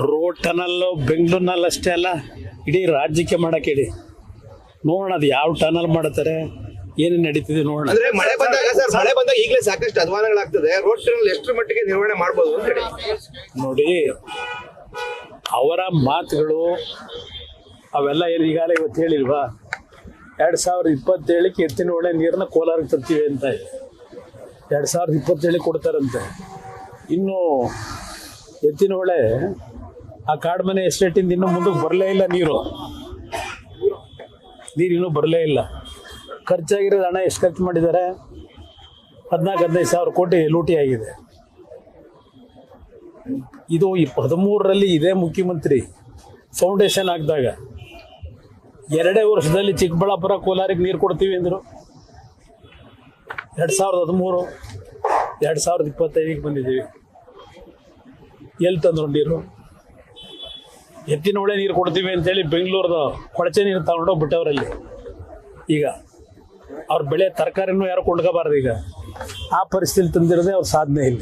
Road tunnel ಬೆಂಗಳೂರಿನಲ್ಲಿ ಅಷ್ಟೇ ಅಲ್ಲ, ಇಡೀ ರಾಜ್ಯಕ್ಕೆ ಮಾಡಕ್ಕೆ ಇಡಿ ನೋಡೋಣ. ಅದು ಯಾವ ಟನಲ್ ಮಾಡ್ತಾರೆ, ಏನೇನು ನಡೀತಿದೆ ನೋಡೋಣ. ಅಂದ್ರೆ ಮಳೆ ಬಂದಾಗ ಸರ್, ಮಳೆ ಬಂದಾಗ ಈಗಲೇ ಸಾಕಷ್ಟು ಅಧ್ವಾನಗಳಾಗ್ತದೆ. ರೋಡ್ ಟನಲ್ ಎಷ್ಟರ ಮಟ್ಟಿಗೆ ನಿರ್ವಹಣೆ ಮಾಡಬಹುದು ಅಂತ ಹೇಳಿ ನೋಡಿ. ಅವರ ಮಾತುಗಳು ಅವೆಲ್ಲ ಏನು ಈಗಾಗಲೇ ಇವತ್ತು ಹೇಳಿಲ್ವಾ? 2027ಕ್ಕೆ ಎತ್ತಿನ ಹೊಳೆ ನೀರನ್ನ ಕೋಲಾರಕ್ಕೆ ತರ್ತೀವಿ ಅಂತ 2027 ಕೊಡ್ತಾರಂತೆ. ಇನ್ನು ಎತ್ತಿನ ಹೊಳೆ ಆ ಕಾಡ್ಮನೆ ಎಸ್ಟೇಟಿಂದ ಇನ್ನೂ ಮುಂದಕ್ಕೆ ಬರಲೇ ಇಲ್ಲ. ನೀರು ಇನ್ನೂ ಬರಲೇ ಇಲ್ಲ. ಖರ್ಚಾಗಿರೋದು ಹಣ ಎಷ್ಟು ಖರ್ಚು ಮಾಡಿದ್ದಾರೆ? 14-15 ಸಾವಿರ ಕೋಟಿ ಲೂಟಿ ಆಗಿದೆ. ಇದು 13ರಲ್ಲಿ ಇದೇ ಮುಖ್ಯಮಂತ್ರಿ ಫೌಂಡೇಶನ್ ಹಾಕಿದಾಗ 2 ವರ್ಷದಲ್ಲಿ ಚಿಕ್ಕಬಳ್ಳಾಪುರ ಕೋಲಾರಿಗೆ ನೀರು ಕೊಡ್ತೀವಿ ಅಂದರು. 2013, 2025ಗೆ ಬಂದಿದ್ದೀವಿ. ಎಲ್ಲಿ ತಂದ್ರು ನೀರು? ಎತ್ತಿನ ಹೊಳೆ ನೀರು ಕೊಡ್ತೀವಿ ಅಂತೇಳಿ ಬೆಂಗಳೂರದ ಕೊಳಚೆ ನೀರು ತಗೊಂಡೋಗಿ ಬಿಟ್ಟವರಲ್ಲಿ. ಈಗ ಅವ್ರ ಬೆಳೆ ತರಕಾರಿನೂ ಯಾರು ಕೊಂಡ್ಕೋಬಾರ್ದು. ಈಗ ಆ ಪರಿಸ್ಥಿತಿ ತಂದಿರೋದೇ ಅವ್ರ ಸಾಧನೆ ಇಲ್ಲಿ.